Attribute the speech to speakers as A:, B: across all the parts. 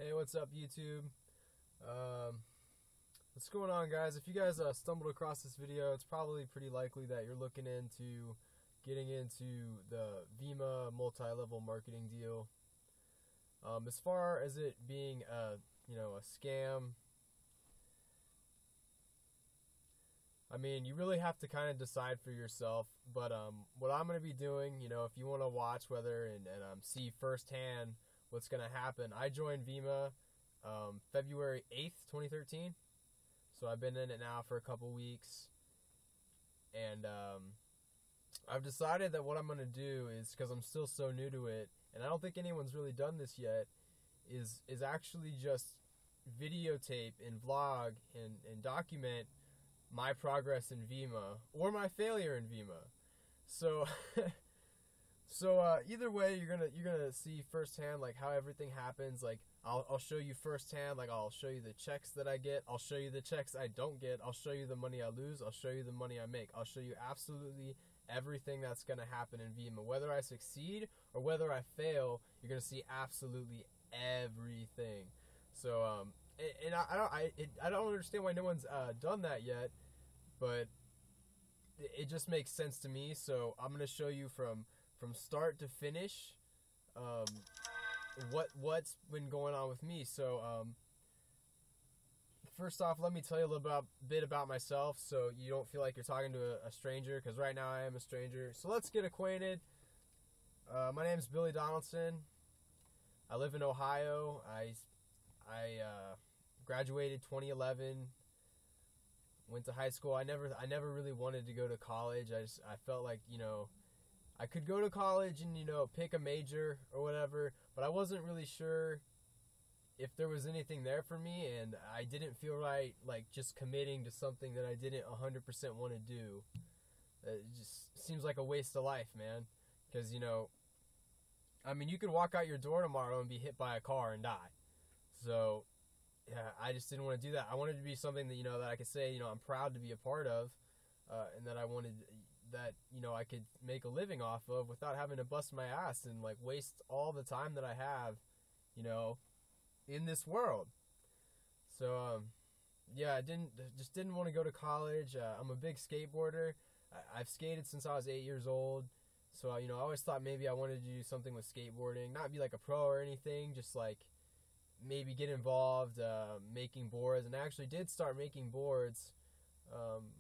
A: Hey, what's up, YouTube? What's going on, guys? If you guys stumbled across this video, it's probably pretty likely that you're looking into getting into the Vemma multi-level marketing deal. As far as it being a scam, I mean, you really have to kind of decide for yourself. But what I'm going to be doing, if you want to watch and see firsthand what's going to happen, I joined Vemma February 8th, 2013. So I've been in it now for a couple weeks. And I've decided that what I'm going to do is, because I'm still so new to it, and I don't think anyone's really done this yet, is actually just videotape and vlog and document my progress in Vemma or my failure in Vemma. So either way, you're gonna see firsthand like how everything happens. Like I'll show you firsthand. Like I'll show you the checks that I get. I'll show you the checks I don't get. I'll show you the money I lose. I'll show you the money I make. I'll show you absolutely everything that's gonna happen in Vemma. Whether I succeed or whether I fail, you're gonna see absolutely everything. So and I don't understand why no one's done that yet, but it just makes sense to me. So I'm gonna show you from start to finish what's been going on with me. So first off, let me tell you a little bit about myself, so you don't feel like you're talking to a stranger, because right now I am a stranger. So let's get acquainted. My name is Billy Donaldson. I live in Ohio. I graduated 2011. Went to high school. I never really wanted to go to college. I felt like, I could go to college and, pick a major or whatever, but I wasn't really sure if there was anything there for me, and I didn't feel right, like, just committing to something that I didn't 100% want to do. It just seems like a waste of life, man. Because, I mean, you could walk out your door tomorrow and be hit by a car and die. So yeah, I just didn't want to do that. I wanted to be something that, that I could say, I'm proud to be a part of, and that I wanted that, I could make a living off of without having to bust my ass and, like, waste all the time that I have, in this world. So, yeah, I just didn't want to go to college. I'm a big skateboarder. I've skated since I was 8 years old. So, I always thought maybe I wanted to do something with skateboarding, not be like a pro or anything, just like maybe get involved making boards. And I actually did start making boards,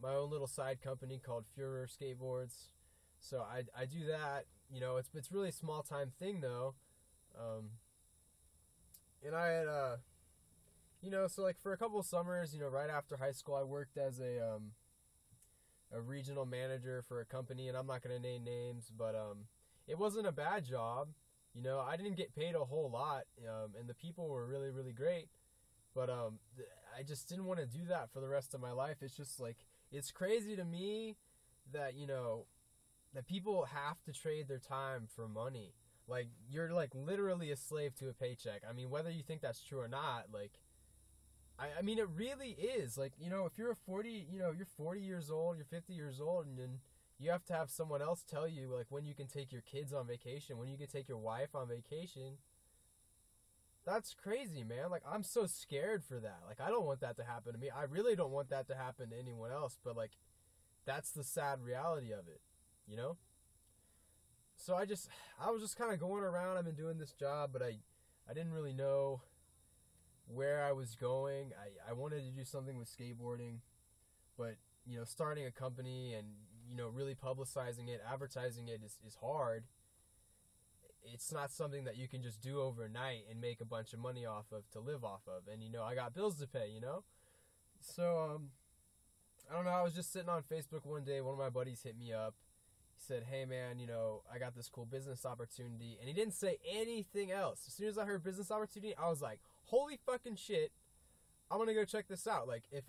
A: my own little side company called Führer Skateboards. So I do that. It's really a small time thing though. And I had so like for a couple of summers, right after high school, I worked as a regional manager for a company, and I'm not going to name names, but it wasn't a bad job. I didn't get paid a whole lot, and the people were really, really great. But I just didn't want to do that for the rest of my life. It's just like, it's crazy to me that, that people have to trade their time for money. Like, you're like literally a slave to a paycheck. I mean, whether you think that's true or not, like, I mean, it really is. Like, if you're you're 40 years old, you're 50 years old, and then you have to have someone else tell you, like, when you can take your kids on vacation, when you can take your wife on vacation. That's crazy, man. Like, I'm so scared for that. Like, I don't want that to happen to me. I really don't want that to happen to anyone else, but, like, that's the sad reality of it, So I was just kind of going around. I've been doing this job, but I didn't really know where I was going. I wanted to do something with skateboarding, but, starting a company and, really publicizing it, advertising it is hard. It's not something that you can just do overnight and make a bunch of money off of to live off of. And, I got bills to pay, So, I don't know. I was just sitting on Facebook one day. One of my buddies hit me up. He said, hey, man, I got this cool business opportunity. And he didn't say anything else. As soon as I heard business opportunity, I was like, holy fucking shit, I'm going to go check this out. Like, if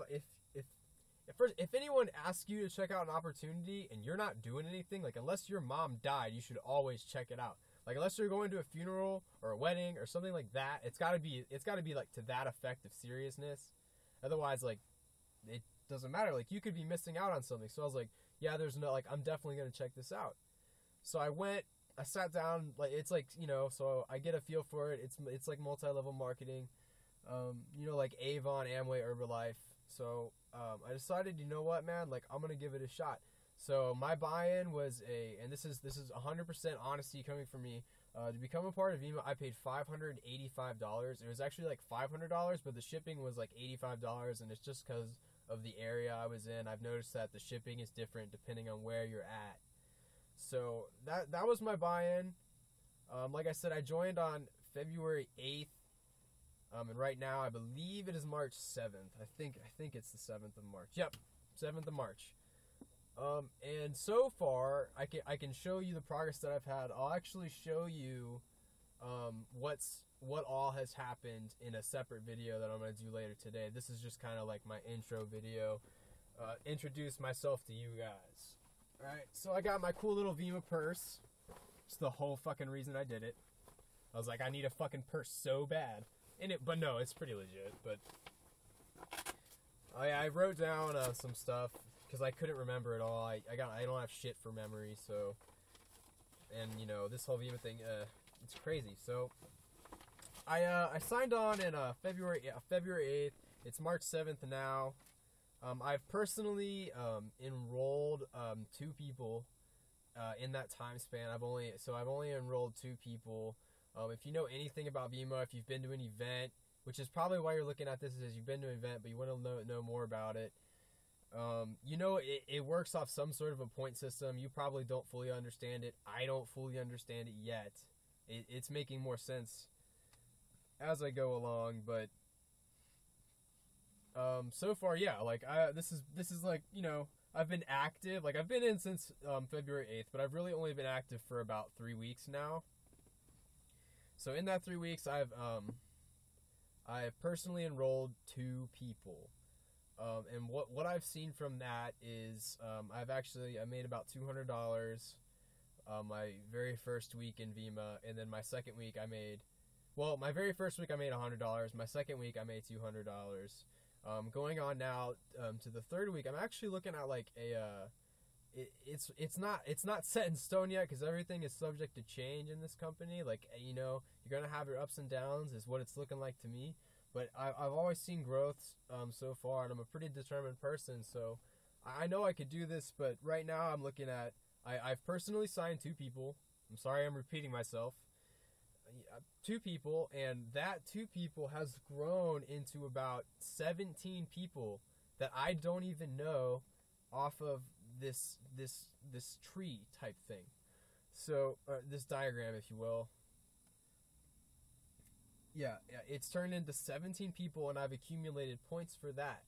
A: anyone asks you to check out an opportunity and you're not doing anything, like, unless your mom died, you should always check it out. Like, unless you're going to a funeral or a wedding or something like that, it's got to be like to that effect of seriousness. Otherwise, like, it doesn't matter. Like, you could be missing out on something. So I was like, yeah, I'm definitely going to check this out. So I went I sat down, like, it's like, you know, so I get a feel for it. It's like multi-level marketing, you know, like Avon, Amway, Herbalife. So I decided, you know what, man, like, I'm gonna give it a shot. So my buy-in was and this is 100% honesty coming from me. To become a part of Vemma, I paid $585. It was actually like $500, but the shipping was like $85, and it's just because of the area I was in. I've noticed that the shipping is different depending on where you're at. So that was my buy-in. Like I said, I joined on February 8th, and right now I believe it is March 7th. I think it's the 7th of March. Yep, 7th of March. And so far, I can show you the progress that I've had. I'll actually show you what all has happened in a separate video that I'm going to do later today. This is just kind of like my intro video. Introduce myself to you guys. Alright, so I got my cool little Vemma purse. It's the whole fucking reason I did it. I was like, I need a fucking purse so bad. But no, it's pretty legit. But I wrote down some stuff because I couldn't remember it all. I don't have shit for memory, so. And you know, this whole Vemma thing, it's crazy. So I signed on in February 8th. It's March 7th now. I've personally enrolled 2 people in that time span. I've only enrolled 2 people. If you know anything about Vemma, if you've been to an event, which is probably why you're looking at this, is you've been to an event, but you want to know more about it. You know, it works off some sort of a point system. You probably don't fully understand it. I don't fully understand it yet. It's making more sense as I go along, but so far, yeah, like, this is like, you know, I've been active, like, I've been in since, February 8th, but I've really only been active for about 3 weeks now. So in that 3 weeks, I've personally enrolled 2 people. And what I've seen from that is, I made about $200, my very first week in Vemma, and then my second week my very first week I made $100, my second week I made $200. Going on now to the third week, I'm actually looking at like it's not set in stone yet because everything is subject to change in this company. Like, you know, you're gonna have your ups and downs, is what it's looking like to me. But I've always seen growth so far, and I'm a pretty determined person, so I know I could do this. But right now I'm looking at I've personally signed 2 people. I'm sorry I'm repeating myself. 2 people, and that 2 people has grown into about 17 people that I don't even know off of this tree type thing. So this diagram, if you will. Yeah, it's turned into 17 people, and I've accumulated points for that.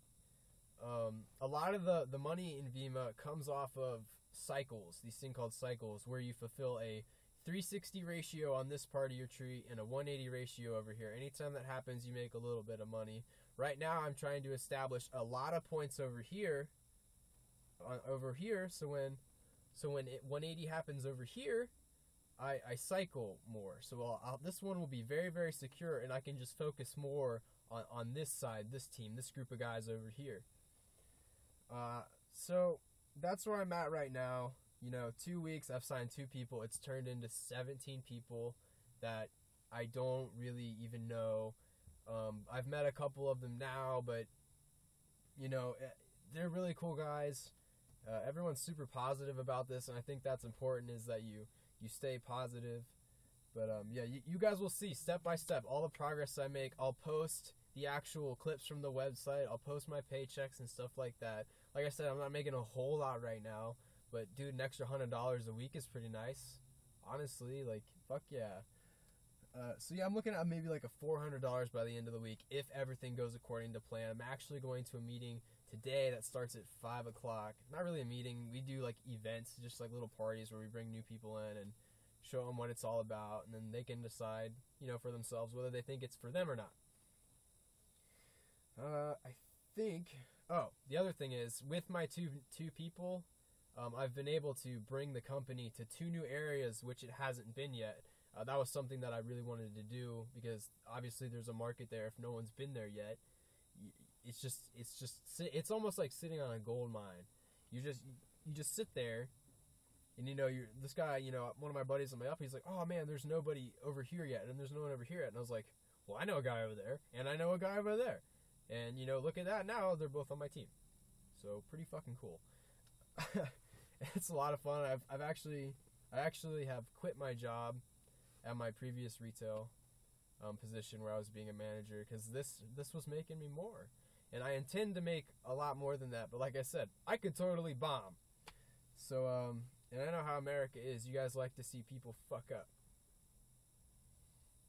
A: A lot of the money in Vemma comes off of cycles, these things called cycles, where you fulfill a 360 ratio on this part of your tree and a 180 ratio over here. Anytime that happens, you make a little bit of money. Right now, I'm trying to establish a lot of points over here. So when 180 happens over here, I cycle more. So this one will be very, very secure, and I can just focus more on this side, this team, this group of guys over here. So that's where I'm at right now. You know, 2 weeks, I've signed 2 people. It's turned into 17 people that I don't really even know. I've met a couple of them now, but, you know, they're really cool guys. Everyone's super positive about this, and I think that's important, is that you stay positive. But, yeah, you guys will see step by step all the progress I make. I'll post the actual clips from the website. I'll post my paychecks and stuff like that. Like I said, I'm not making a whole lot right now. But, dude, an extra $100 a week is pretty nice. Honestly, like, fuck yeah. So, yeah, I'm looking at maybe like a $400 by the end of the week if everything goes according to plan. I'm actually going to a meeting today that starts at 5 o'clock. Not really a meeting. We do, like, events, just like little parties where we bring new people in and show them what it's all about. And then they can decide, you know, for themselves whether they think it's for them or not. I think... Oh, the other thing is, with my two people... I've been able to bring the company to 2 new areas, which it hasn't been yet. That was something that I really wanted to do because obviously there's a market there if no one's been there yet. It's almost like sitting on a gold mine. You just sit there And this guy, one of my buddies on my up, he's like, oh man, there's nobody over here yet, and there's no one over here yet. And I was like, well, I know a guy over there, and I know a guy over there. And, look at that, now they're both on my team. So, pretty fucking cool. It's a lot of fun. I actually have quit my job at my previous retail position where I was being a manager, because this was making me more. And I intend to make a lot more than that, but like I said, I could totally bomb. So, and I know how America is. You guys like to see people fuck up.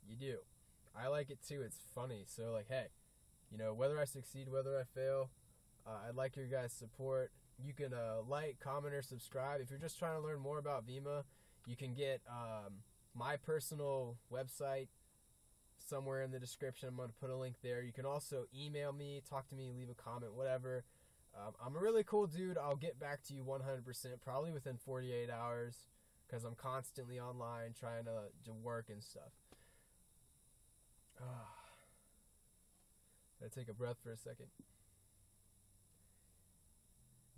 A: You do. I like it too. It's funny. So, like, hey, whether I succeed, whether I fail, I'd like your guys' support. You can like, comment, or subscribe. If you're just trying to learn more about Vemma, you can get my personal website somewhere in the description. I'm going to put a link there. You can also email me, talk to me, leave a comment, whatever. I'm a really cool dude. I'll get back to you 100%, probably within 48 hours, because I'm constantly online trying to work and stuff. Gotta take a breath for a second.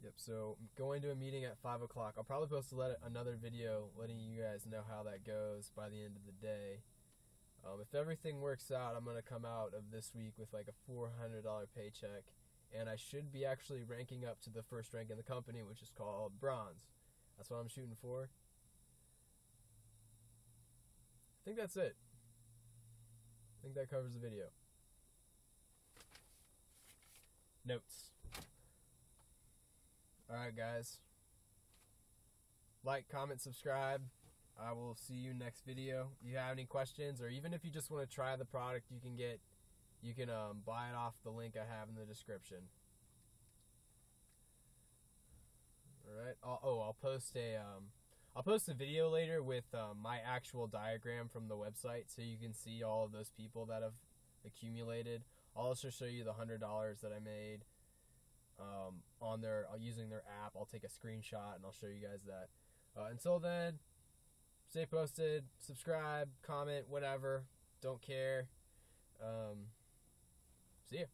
A: Yep, so I'm going to a meeting at 5 o'clock. I'll probably post another video letting you guys know how that goes by the end of the day. If everything works out, I'm going to come out of this week with like a $400 paycheck. And I should be actually ranking up to the first rank in the company, which is called bronze. That's what I'm shooting for. I think that's it. I think that covers the video. Notes. Alright, guys. Like, comment, subscribe. I will see you next video. If you have any questions, or even if you just want to try the product, you can buy it off the link I have in the description. Alright. I'll post a video later with my actual diagram from the website, so you can see all of those people that have accumulated. I'll also show you the $100 that I made using their app. I'll take a screenshot and I'll show you guys that. Until then, stay posted, subscribe, comment, whatever. Don't care. See ya.